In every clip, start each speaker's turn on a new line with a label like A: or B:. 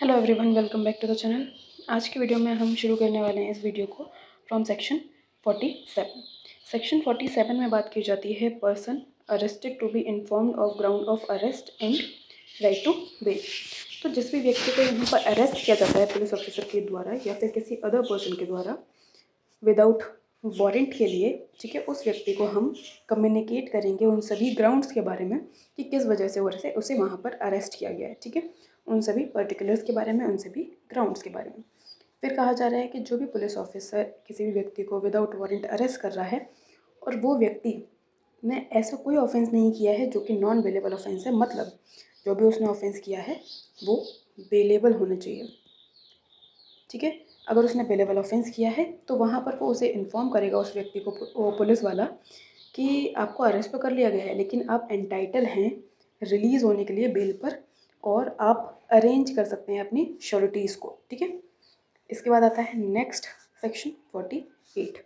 A: Hello everyone, welcome back to the channel. आज की video में हम शुरू करने वाले हैं इस वीडियो को फ्रॉम सेक्शन 47। सेक्शन 47 में बात की जाती है person arrested to be informed of ground of arrest and right to bail. तो जिस भी व्यक्ति को यहाँ पर अरेस्ट किया जाता है पुलिस ऑफिसर के द्वारा या फिर किसी अदर पर्सन के द्वारा विदाउट वारंट के लिए, ठीक है, उस व्यक्ति को हम कम्युनिकेट करेंगे उन सभी ग्राउंड्स के बारे में कि किस वजह से उसे वहाँ पर अरेस्ट किया गया है, ठीक है, उन सभी पर्टिकुलर्स के बारे में, उन सभी ग्राउंड्स के बारे में। फिर कहा जा रहा है कि जो भी पुलिस ऑफिसर किसी भी व्यक्ति को विदाउट वारंट अरेस्ट कर रहा है और वो व्यक्ति ने ऐसा कोई ऑफेंस नहीं किया है जो कि नॉन बेलेबल ऑफेंस है, मतलब जो भी उसने ऑफेंस किया है वो बेलेबल होना चाहिए, ठीक है। अगर उसने बेलेबल ऑफेंस किया है तो वहाँ पर वो उसे इन्फॉर्म करेगा, उस व्यक्ति को, वो पुलिस वाला, कि आपको अरेस्ट तो कर लिया गया है लेकिन आप एंटाइटल हैं रिलीज़ होने के लिए बेल पर, और आप अरेंज कर सकते हैं अपनी श्योरिटीज़ को, ठीक है। इसके बाद आता है नेक्स्ट सेक्शन 48,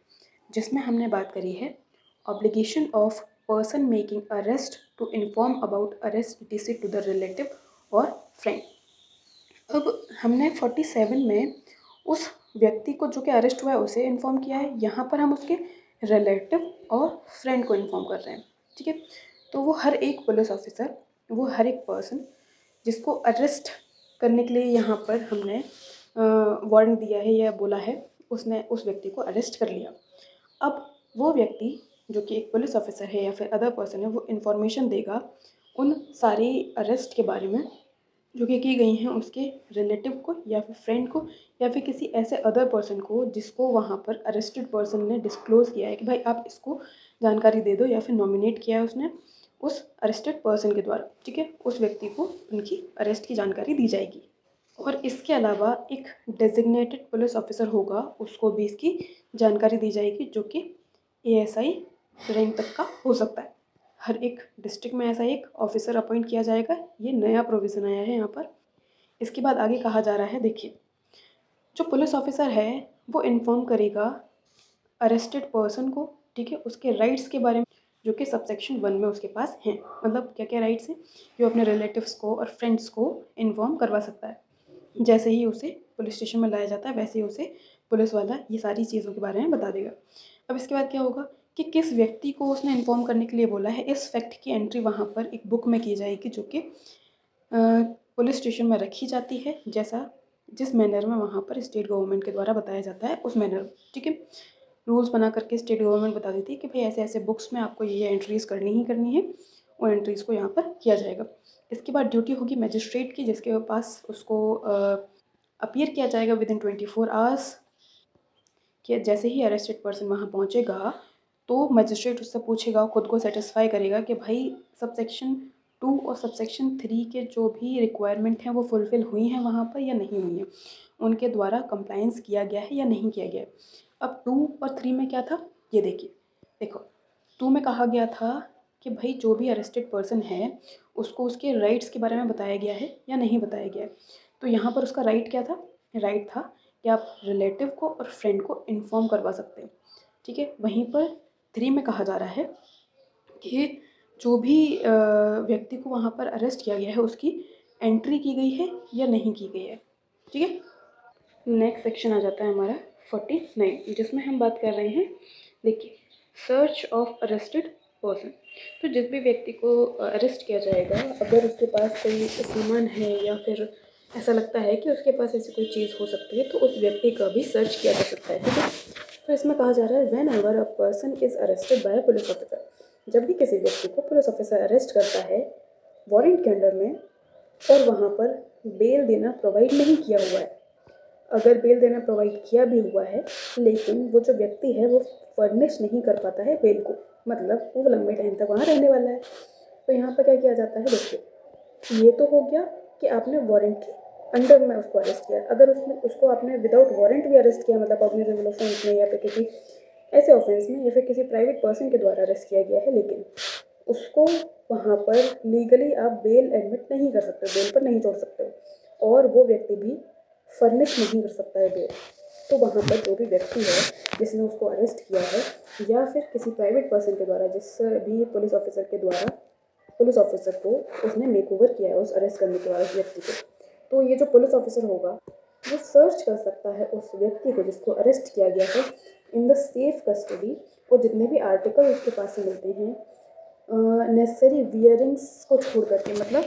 A: जिसमें हमने बात करी है obligation of person making arrest to inform about arrest ETC to the relative और फ्रेंड। अब हमने 47 में उस व्यक्ति को जो कि अरेस्ट हुआ है उसे इन्फॉर्म किया है, यहाँ पर हम उसके रिलेटिव और फ्रेंड को इन्फॉर्म कर रहे हैं, ठीक है। तो वो हर एक पुलिस ऑफिसर, वो हर एक पर्सन जिसको अरेस्ट करने के लिए यहाँ पर हमने वारंट दिया है या बोला है, उसने उस व्यक्ति को अरेस्ट कर लिया। अब वो व्यक्ति जो कि एक पुलिस ऑफिसर है या फिर अदर पर्सन है, वो इन्फॉर्मेशन देगा उन सारी अरेस्ट के बारे में जो कि की गई हैं उसके रिलेटिव को या फिर फ्रेंड को या फिर किसी ऐसे अदर पर्सन को जिसको वहाँ पर अरेस्टेड पर्सन ने डिस्क्लोज़ किया है कि भाई आप इसको जानकारी दे दो, या फिर नॉमिनेट किया है उसने उस अरेस्टेड पर्सन के द्वारा, ठीक है। उस व्यक्ति को उनकी अरेस्ट की जानकारी दी जाएगी। और इसके अलावा एक डेजिग्नेटेड पुलिस ऑफिसर होगा, उसको भी इसकी जानकारी दी जाएगी, जो कि ASI रैंक तक का हो सकता है। हर एक डिस्ट्रिक्ट में ऐसा एक ऑफिसर अपॉइंट किया जाएगा। ये नया प्रोविज़न आया है यहाँ पर। इसके बाद आगे कहा जा रहा है, देखिए, जो पुलिस ऑफिसर है वो इन्फॉर्म करेगा अरेस्टेड पर्सन को, ठीक है, उसके राइट्स के बारे में जो कि सबसेक्शन 1 में उसके पास हैं। मतलब क्या क्या राइट्स हैं, कि वो अपने रिलेटिव्स को और फ्रेंड्स को इन्फॉर्म करवा सकता है। जैसे ही उसे पुलिस स्टेशन में लाया जाता है वैसे ही उसे पुलिस वाला ये सारी चीज़ों के बारे में बता देगा। अब इसके बाद क्या होगा कि किस व्यक्ति को उसने इन्फॉर्म करने के लिए बोला है, इस फैक्ट की एंट्री वहाँ पर एक बुक में की जाएगी जो कि पुलिस स्टेशन में रखी जाती है, जैसा जिस मैनर में वहाँ पर स्टेट गवर्नमेंट के द्वारा बताया जाता है उस मैनर, ठीक है। रूल्स बना करके स्टेट गवर्नमेंट बता देती है कि भाई ऐसे ऐसे बुक्स में आपको ये एंट्रीज़ करनी ही करनी है, उन एंट्रीज़ को यहाँ पर किया जाएगा। इसके बाद ड्यूटी होगी मजिस्ट्रेट की, जिसके पास उसको अपीयर किया जाएगा विदिन 24 आवर्स, कि जैसे ही अरेस्टेड पर्सन वहाँ पहुँचेगा तो मजिस्ट्रेट उससे पूछेगा, खुद को सेटिस्फाई करेगा कि भाई सबसेक्शन 2 और सबसेक्शन 3 के जो भी रिक्वायरमेंट हैं वो फुलफ़िल हुई हैं वहाँ पर या नहीं हुई हैं, उनके द्वारा कंप्लायंस किया गया है या नहीं किया गया है। अब 2 और 3 में क्या था, ये देखिए, देखो 2 में कहा गया था कि भाई जो भी अरेस्टेड पर्सन है उसको उसके राइट्स के बारे में बताया गया है या नहीं बताया गया है। तो यहाँ पर उसका राइट क्या था, राइट था कि आप रिलेटिव को और फ्रेंड को इन्फॉर्म करवा सकते हैं, ठीक है। वहीं पर 3 में कहा जा रहा है कि जो भी व्यक्ति को वहाँ पर अरेस्ट किया गया है उसकी एंट्री की गई है या नहीं की गई है, ठीक है। नेक्स्ट सेक्शन आ जाता है हमारा 49, जिसमें हम बात कर रहे हैं, देखिए, सर्च ऑफ अरेस्टेड पर्सन। तो जिस भी व्यक्ति को अरेस्ट किया जाएगा, अगर उसके पास कोई सामान है या फिर ऐसा लगता है कि उसके पास ऐसी कोई चीज़ हो सकती है तो उस व्यक्ति का भी सर्च किया जा सकता है, ठीक है। तो इसमें कहा जा रहा है when ever a person is arrested bye a police officer, जब भी किसी व्यक्ति को पुलिस ऑफिसर अरेस्ट करता है वारंट के अंडर में और वहाँ पर बेल देना प्रोवाइड नहीं किया हुआ है, अगर बेल देना प्रोवाइड किया भी हुआ है लेकिन वो जो व्यक्ति है वो फर्निश नहीं कर पाता है बेल को, मतलब वो लंबे टाइम तक वहाँ रहने वाला है, तो यहाँ पर क्या किया जाता है, देखिए, ये तो हो गया कि आपने वारंट के अंडर में उसको अरेस्ट किया। अगर उसको आपने विदाउट वारंट भी अरेस्ट किया, मतलब अपने सिविल ऑफेंस में या फिर किसी ऐसे ऑफेंस में या फिर किसी प्राइवेट पर्सन के द्वारा अरेस्ट किया गया है, लेकिन उसको वहाँ पर लीगली आप बेल एडमिट नहीं कर सकते, बेल पर नहीं छोड़ सकते, और वो व्यक्ति भी फर्निश नहीं कर सकता है बेल। तो वहाँ पर जो भी व्यक्ति है जिसने उसको अरेस्ट किया है या फिर किसी प्राइवेट पर्सन के द्वारा, जिस भी पुलिस ऑफिसर के द्वारा पुलिस ऑफिसर को उसने मेक ओवर किया है उस अरेस्ट करने के बाद उस व्यक्ति को, तो ये जो पुलिस ऑफिसर होगा वो सर्च कर सकता है उस व्यक्ति को जिसको अरेस्ट किया गया है इन द सेफ कस्टडी, और जितने भी आर्टिकल उसके पास से मिलते हैं नेसेसरी वियरिंग्स को छोड़ करके, मतलब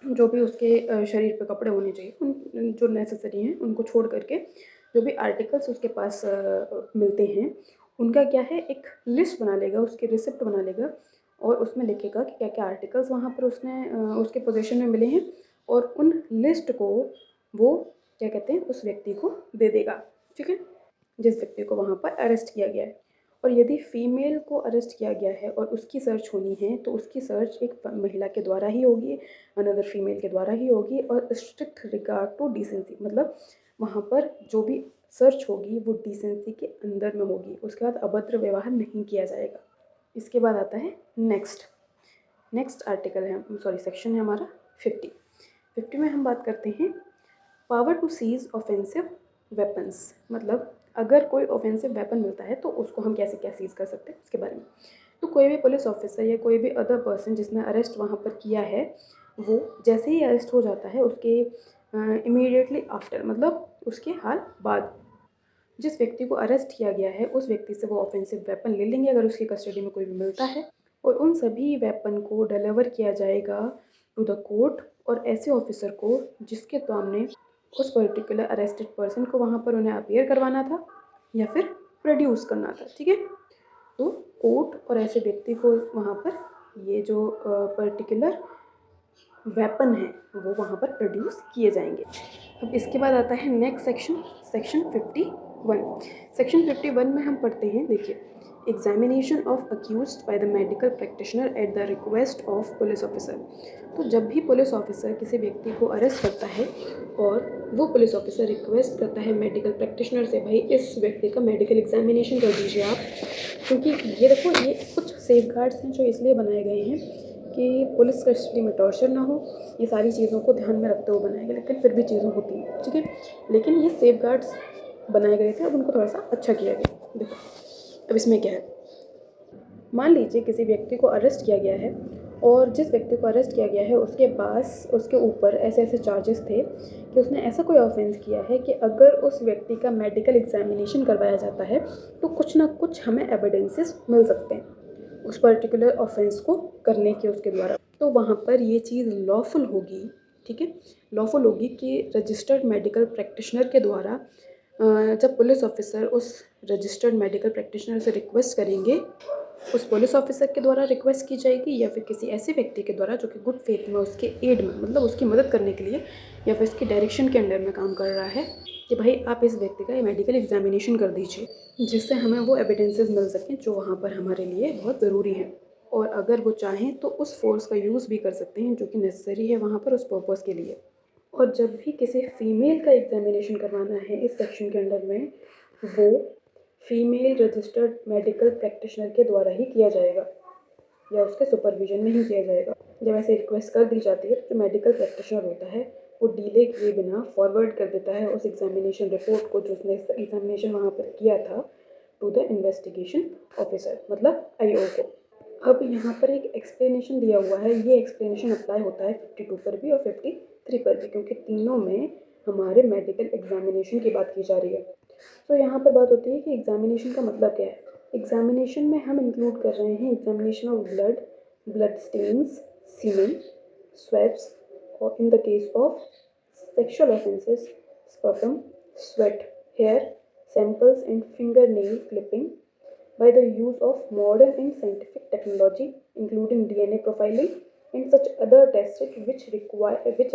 A: जो भी उसके शरीर पे कपड़े होने चाहिए उन जो नेसेसरी हैं उनको छोड़ करके जो भी आर्टिकल्स उसके पास मिलते हैं उनका क्या है एक लिस्ट बना लेगा, उसकी रिसिप्ट बना लेगा और उसमें लिखेगा कि क्या क्या आर्टिकल्स वहाँ पर उसके पोजीशन में मिले हैं, और उन लिस्ट को वो क्या कहते हैं उस व्यक्ति को दे देगा, ठीक है, जिस व्यक्ति को वहाँ पर अरेस्ट किया गया है। और यदि फीमेल को अरेस्ट किया गया है और उसकी सर्च होनी है तो उसकी सर्च एक महिला के द्वारा ही होगी, अनदर फीमेल के द्वारा ही होगी, और स्ट्रिक्ट रिगार्ड टू डिसेंसी, मतलब वहाँ पर जो भी सर्च होगी वो डिसेंसी के अंदर में होगी, उसके बाद अभद्र व्यवहार नहीं किया जाएगा। इसके बाद आता है नेक्स्ट आर्टिकल है, सॉरी सेक्शन है हमारा 50 में हम बात करते हैं power to seize offensive weapons, मतलब अगर कोई ऑफेंसिव वेपन मिलता है तो उसको हम कैसे क्या सीज कर सकते हैं उसके बारे में। तो कोई भी पुलिस ऑफिसर या कोई भी अदर पर्सन जिसने अरेस्ट वहाँ पर किया है वो जैसे ही अरेस्ट हो जाता है उसके इमीडिएटली आफ्टर, मतलब उसके हाल बाद जिस व्यक्ति को अरेस्ट किया गया है उस व्यक्ति से वो ऑफेंसिव वेपन ले लेंगे अगर उसकी कस्टडी में कोई भी मिलता है, और उन सभी वेपन को डिलीवर किया जाएगा टू द कोर्ट और ऐसे ऑफिसर को जिसके सामने उस पर्टिकुलर अरेस्टेड पर्सन को वहाँ पर उन्हें अपीयर करवाना था या फिर प्रोड्यूस करना था, ठीक है। तो कोर्ट और ऐसे व्यक्ति को वहाँ पर ये जो पर्टिकुलर वेपन है वो वहाँ पर प्रोड्यूस किए जाएंगे। अब इसके बाद आता है नेक्स्ट सेक्शन 51। सेक्शन 51 में हम पढ़ते हैं, देखिए, examination of accused by the medical practitioner at the request of police officer. तो जब भी पुलिस ऑफिसर किसी व्यक्ति को अरेस्ट करता है और वो पुलिस ऑफिसर रिक्वेस्ट करता है मेडिकल प्रैक्टिशनर से, भाई इस व्यक्ति का मेडिकल एग्जामिनेशन कर दीजिए आप, क्योंकि ये देखो ये कुछ सेफ गार्ड्स हैं जो इसलिए बनाए गए हैं कि पुलिस कस्टडी में टॉर्चर ना हो, ये सारी चीज़ों को ध्यान में रखते हुए बनाए गए, लेकिन फिर भी चीज़ें होती हैं, ठीक है, लेकिन ये सेफ गार्ड्स बनाए गए थे, अब उनको थोड़ा सा अच्छा किया गया। देखो अब इसमें क्या है, मान लीजिए किसी व्यक्ति को अरेस्ट किया गया है और जिस व्यक्ति को अरेस्ट किया गया है उसके पास उसके ऊपर ऐसे ऐसे चार्जेस थे कि उसने ऐसा कोई ऑफेंस किया है कि अगर उस व्यक्ति का मेडिकल एग्जामिनेशन करवाया जाता है तो कुछ ना कुछ हमें एविडेंसेस मिल सकते हैं उस पर्टिकुलर ऑफेंस को करने के उसके द्वारा, तो वहाँ पर ये चीज़ लॉफुल होगी, ठीक है, लॉफुल होगी कि रजिस्टर्ड मेडिकल प्रैक्टिशनर के द्वारा जब पुलिस ऑफिसर उस रजिस्टर्ड मेडिकल प्रैक्टिशनर से रिक्वेस्ट करेंगे, उस पुलिस ऑफिसर के द्वारा रिक्वेस्ट की जाएगी या फिर किसी ऐसे व्यक्ति के द्वारा जो कि गुड फेथ में उसके एड में, मतलब उसकी मदद करने के लिए या फिर उसकी डायरेक्शन के अंडर में काम कर रहा है कि भाई आप इस व्यक्ति का मेडिकल एग्जामिनेशन कर दीजिए, जिससे हमें वो एविडेंसेस मिल सकें जो वहाँ पर हमारे लिए बहुत ज़रूरी है, और अगर वो चाहें तो उस फोर्स का यूज़ भी कर सकते हैं जो कि नेसेसरी है वहाँ पर उस पर्पज़ के लिए। और जब भी किसी फीमेल का एग्जामिनेशन करवाना है इस सेक्शन के अंडर में, वो फीमेल रजिस्टर्ड मेडिकल प्रैक्टिशनर के द्वारा ही किया जाएगा या उसके सुपरविजन में ही किया जाएगा। जब ऐसे रिक्वेस्ट कर दी जाती है तो जो मेडिकल प्रैक्टिशनर होता है वो डिले किए बिना फॉरवर्ड कर देता है उस एग्जामिनेशन रिपोर्ट को जो उसने एग्जामिनेशन वहाँ पर किया था टू द इन्वेस्टिगेशन ऑफिसर, मतलब आईओ को। अब यहाँ पर एक एक्सप्लेनेशन दिया हुआ है, ये एक्सप्लेनेशन अप्लाई होता है 52 पर भी और 53 पर भी, क्योंकि तीनों में हमारे मेडिकल एग्जामिनेशन की बात की जा रही है। तो यहाँ पर बात होती है कि एग्जामिनेशन का मतलब क्या है। एग्जामिनेशन में हम इंक्लूड कर रहे हैं examination of blood stains, semen, swabs, और in the case of sexual offences sputum, sweat, hair samples and finger nail clipping by the use of modern and scientific technology including DNA profiling and such other tests which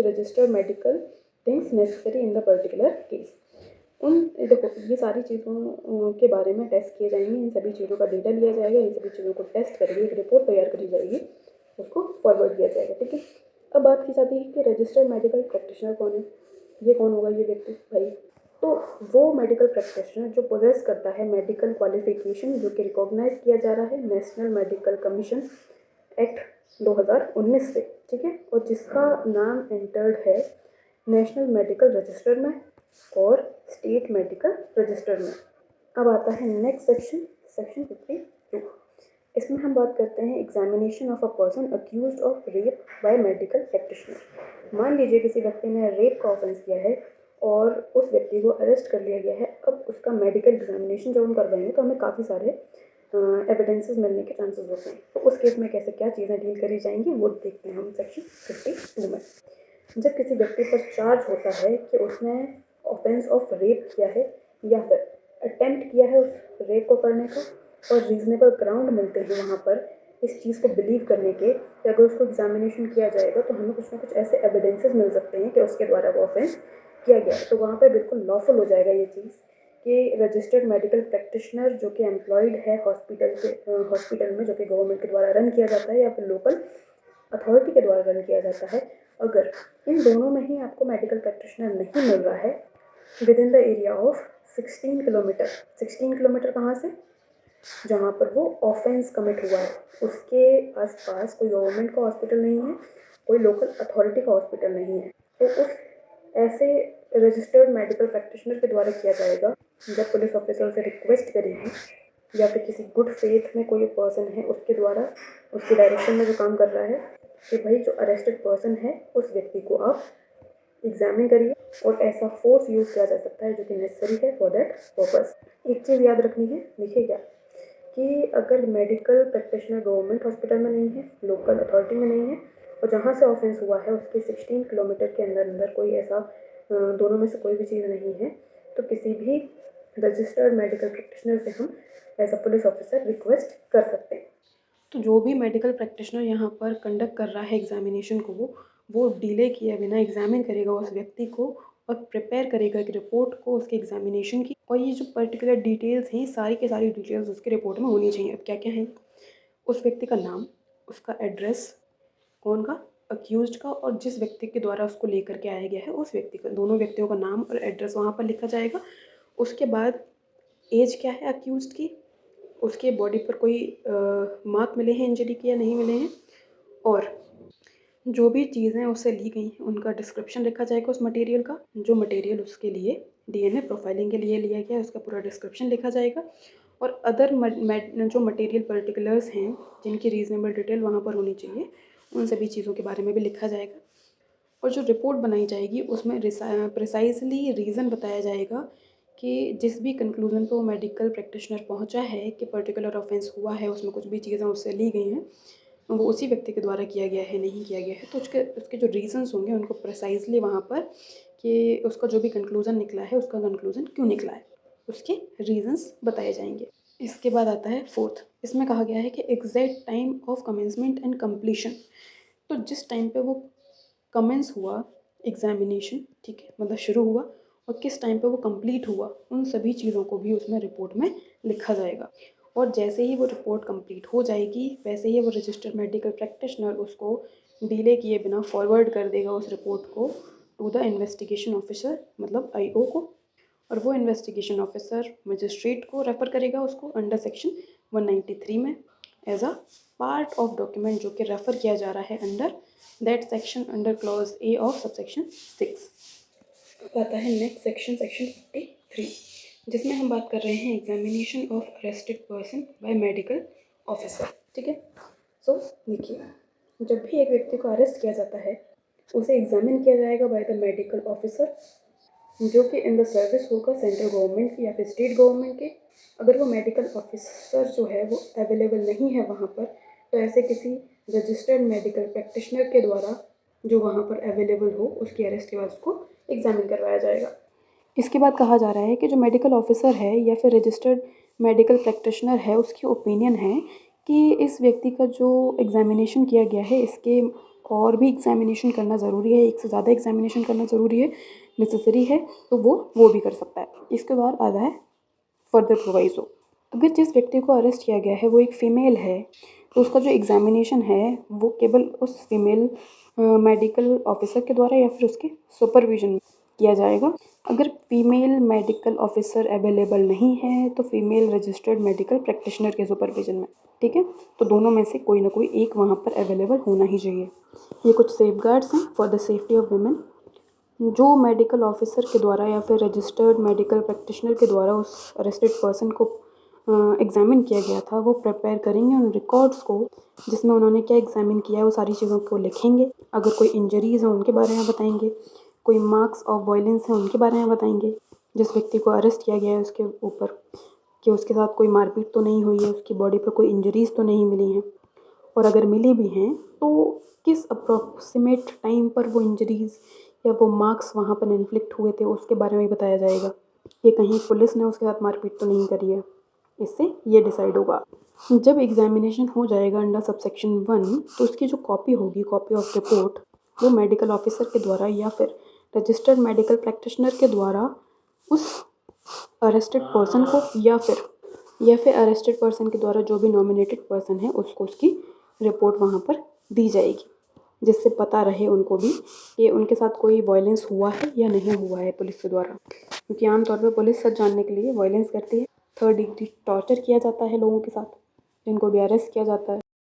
A: register medical things necessary in the particular case। उन देखो ये सारी चीज़ों के बारे में test किए जाएंगे, इन सभी चीज़ों का डेटा लिया जाएगा, इन सभी चीज़ों को टेस्ट करके एक रिपोर्ट तैयार करी जाएगी, उसको फॉरवर्ड किया जाएगा, ठीक है। अब बात की जाती है कि रजिस्टर्ड मेडिकल प्रैक्टिशनर कौन है, ये कौन होगा ये व्यक्ति भाई। तो वो मेडिकल प्रैक्टिशनर जो पोजेस करता है मेडिकल क्वालिफिकेशन जो कि रिकॉग्नाइज किया जा रहा है नेशनल मेडिकल कमीशन एक्ट 2019 से, ठीक है, और जिसका नाम एंटर्ड है नेशनल मेडिकल रजिस्टर में और स्टेट मेडिकल रजिस्टर में। अब आता है नेक्स्ट सेक्शन 52। इसमें हम बात करते हैं examination of a person accused of rape by medical practitioner. मान लीजिए किसी व्यक्ति ने रेप का ऑफेंस किया है और उस व्यक्ति को अरेस्ट कर लिया गया है। अब उसका मेडिकल एग्जामिनेशन जब हम करवाएंगे तो हमें काफ़ी सारे एविडेंसेस मिलने के चांसेस होते हैं। तो उस केस में कैसे क्या चीज़ें डील करी जाएंगी वो देखते हैं हम सेक्शन 52 में। जब किसी व्यक्ति पर चार्ज होता है कि उसने ऑफेंस ऑफ रेप किया है या फिर अटेम्प्ट किया है उस रेप को करने का, और रीजनेबल ग्राउंड मिलते हैं वहाँ पर इस चीज़ को बिलीव करने के कि अगर उसको एग्जामिनेशन किया जाएगा तो हमें कुछ ना कुछ ऐसे एविडेंसेस मिल सकते हैं कि उसके द्वारा वो ऑफेंस किया गया है। तो वहाँ पर बिल्कुल लॉफुल हो जाएगा ये चीज़ कि रजिस्टर्ड मेडिकल प्रैक्टिशनर जो कि एम्प्लॉयड है हॉस्पिटल में, जो कि गवर्नमेंट के द्वारा रन किया जाता है या फिर लोकल अथॉरिटी के द्वारा रन किया जाता है, अगर इन दोनों में ही आपको मेडिकल प्रैक्टिशनर नहीं मिल रहा है with in the area of 16 kilometre. 16 kilometre कहाँ से? जहाँ पर वो ऑफेंस कमिट हुआ है उसके आसपास कोई गवर्नमेंट का हॉस्पिटल नहीं है, कोई लोकल अथॉरिटी का हॉस्पिटल नहीं है। तो उस ऐसे रजिस्टर्ड मेडिकल प्रैक्टिशनर के द्वारा किया जाएगा जब पुलिस ऑफिसर से रिक्वेस्ट करेगी या फिर किसी गुड फेथ में कोई पर्सन है उसके द्वारा उसके डायरेक्शन में जो काम कर रहा है कि भाई जो अरेस्टेड पर्सन है उस व्यक्ति को आप एग्जामिन करिए, और ऐसा फोर्स यूज़ किया जा सकता है जो कि नेसेसरी है फॉर दैट पर्पस। एक चीज़ याद रखनी है, देखिए क्या कि अगर मेडिकल प्रैक्टिशनर गवर्नमेंट हॉस्पिटल में नहीं है, लोकल अथॉरिटी में नहीं है, और जहाँ से ऑफेंस हुआ है उसके 16 किलोमीटर के अंदर कोई ऐसा दोनों में से कोई भी चीज़ नहीं है, तो किसी भी रजिस्टर्ड मेडिकल प्रैक्टिशनर से हम as a police officer request कर सकते हैं। तो जो भी मेडिकल प्रैक्टिशनर यहाँ पर कंडक्ट कर रहा है एग्जामिनेशन को, वो डिले किए बिना एग्जामिन करेगा उस व्यक्ति को और प्रिपेयर करेगा एक रिपोर्ट को उसके एग्जामिनेशन की, और ये जो पर्टिकुलर डिटेल्स हैं सारी की सारी डिटेल्स उसके रिपोर्ट में होनी चाहिए। अब क्या क्या है? उस व्यक्ति का नाम, उसका एड्रेस, कौन का? अक्यूज्ड का, और जिस व्यक्ति के द्वारा उसको लेकर के आया गया है उस व्यक्ति का, दोनों व्यक्तियों का नाम और एड्रेस वहाँ पर लिखा जाएगा। उसके बाद एज क्या है अक्यूज्ड की, उसके बॉडी पर कोई मार्क मिले हैं इंजरी के या नहीं मिले हैं, और जो भी चीज़ें उससे ली गई हैं उनका डिस्क्रिप्शन लिखा जाएगा उस मटेरियल का, जो मटेरियल उसके लिए डीएनए प्रोफाइलिंग के लिए लिया गया है उसका पूरा डिस्क्रिप्शन लिखा जाएगा, और अदर जो मटेरियल पर्टिकुलर्स हैं जिनकी रीजनेबल डिटेल वहाँ पर होनी चाहिए उन सभी चीज़ों के बारे में भी लिखा जाएगा। और जो रिपोर्ट बनाई जाएगी उसमें प्रिसाइजली रीज़न बताया जाएगा कि जिस भी कंक्लूजन पे वो मेडिकल प्रैक्टिशनर पहुंचा है कि पर्टिकुलर ऑफेंस हुआ है, उसमें कुछ भी चीज़ें उससे ली गई हैं, वो उसी व्यक्ति के द्वारा किया गया है नहीं किया गया है, तो उसके जो रीज़न्स होंगे उनको प्रिसाइजली वहाँ पर कि उसका जो भी कंक्लूज़न निकला है उसका कंक्लूज़न क्यों निकला है उसके रीज़न्स बताए जाएंगे। इसके बाद आता है फोर्थ। इसमें कहा गया है कि exact time of commencement and completion. तो जिस टाइम पे वो कमेंस हुआ एग्जामिनेशन, ठीक है, मतलब शुरू हुआ, और किस टाइम पे वो कंप्लीट हुआ, उन सभी चीज़ों को भी उसमें रिपोर्ट में लिखा जाएगा। और जैसे ही वो रिपोर्ट कंप्लीट हो जाएगी वैसे ही वो रजिस्टर्ड मेडिकल प्रैक्टिशनर उसको डिले किए बिना फॉरवर्ड कर देगा उस रिपोर्ट को टू द इन्वेस्टिगेशन ऑफिसर, मतलब आईओ को, और वो इन्वेस्टिगेशन ऑफिसर मजिस्ट्रेट को रेफ़र करेगा उसको अंडर सेक्शन 193 में as a part of document जो कि रेफ़र किया जा रहा है under that section under clause A of subsection 6। आता है नेक्स्ट सेक्शन, सेक्शन 53, जिसमें हम बात कर रहे हैं examination of arrested person by medical officer. ठीक है, सो देखिए, जब भी एक व्यक्ति को अरेस्ट किया जाता है उसे एग्जामिन किया जाएगा बाय द मेडिकल ऑफिसर जो कि इन द सर्विस होगा सेंट्रल गवर्नमेंट की या फिर स्टेट गवर्नमेंट के। अगर वो मेडिकल ऑफिसर जो है वो अवेलेबल नहीं है वहाँ पर, तो ऐसे किसी रजिस्टर्ड मेडिकल प्रैक्टिशनर के द्वारा जो वहाँ पर अवेलेबल हो उसकी अरेस्ट के बाद उसको एग्जामिन करवाया जाएगा। इसके बाद कहा जा रहा है कि जो मेडिकल ऑफिसर है या फिर रजिस्टर्ड मेडिकल प्रैक्टिशनर है उसकी ओपिनियन है कि इस व्यक्ति का जो एग्जामिनेशन किया गया है इसके और भी एग्जामिनेशन करना ज़रूरी है, एक से ज़्यादा एग्जामिनेशन करना ज़रूरी है, नेसेसरी है, तो वो भी कर सकता है। इसके बाद आता है फर्दर प्रोवाइजो। अगर जिस व्यक्ति को अरेस्ट किया गया है वो एक फ़ीमेल है तो उसका जो एग्जामिनेशन है वो केवल उस फीमेल मेडिकल ऑफिसर के द्वारा या फिर उसके सुपरविजन में किया जाएगा। अगर फीमेल मेडिकल ऑफिसर अवेलेबल नहीं है तो फीमेल रजिस्टर्ड मेडिकल प्रैक्टिशनर के सुपरविजन में। ठीक है, तो दोनों में से कोई ना कोई एक वहाँ पर अवेलेबल होना ही चाहिए। ये कुछ सेफगार्ड्स हैं for the safety of women जो मेडिकल ऑफिसर के द्वारा या फिर रजिस्टर्ड मेडिकल प्रैक्टिशनर के द्वारा उस अरेस्टेड पर्सन को एग्ज़ामिन किया गया था वो प्रिपेयर करेंगे उन रिकॉर्ड्स को, जिसमें उन्होंने क्या एग्ज़ामिन किया है वो सारी चीज़ों को लिखेंगे। अगर कोई इंजरीज़ हैं उनके बारे में बताएंगे, कोई मार्क्स ऑफ वायलेंस हैं उनके बारे में बताएंगे, जिस व्यक्ति को अरेस्ट किया गया है उसके ऊपर कि उसके साथ कोई मारपीट तो नहीं हुई है, उसकी बॉडी पर कोई इंजरीज़ तो नहीं मिली हैं, और अगर मिली भी हैं तो किस अप्रॉक्सीमेट टाइम पर वो इंजरीज़ या वो मार्क्स वहाँ पर इन्फ्लिक्ट हुए थे उसके बारे में बताया जाएगा कि कहीं पुलिस ने उसके साथ मारपीट तो नहीं करी है। इससे ये डिसाइड होगा। जब एग्जामिनेशन हो जाएगा अंडर सबसेक्शन 1 तो उसकी जो कॉपी होगी, कॉपी ऑफ रिपोर्ट, वो मेडिकल ऑफिसर के द्वारा या फिर रजिस्टर्ड मेडिकल प्रैक्टिशनर के द्वारा उस अरेस्टेड पर्सन को या फिर अरेस्टेड पर्सन के द्वारा जो भी नॉमिनेटेड पर्सन है उसको उसकी रिपोर्ट वहाँ पर दी जाएगी, जिससे पता रहे उनको भी कि उनके साथ कोई वायलेंस हुआ है या नहीं हुआ है पुलिस के द्वारा। क्योंकि आमतौर पर पुलिस सच जानने के लिए वायलेंस करती है, 3rd डिग्री टॉर्चर किया जाता है लोगों के साथ जिनको भी अरेस्ट किया जाता है।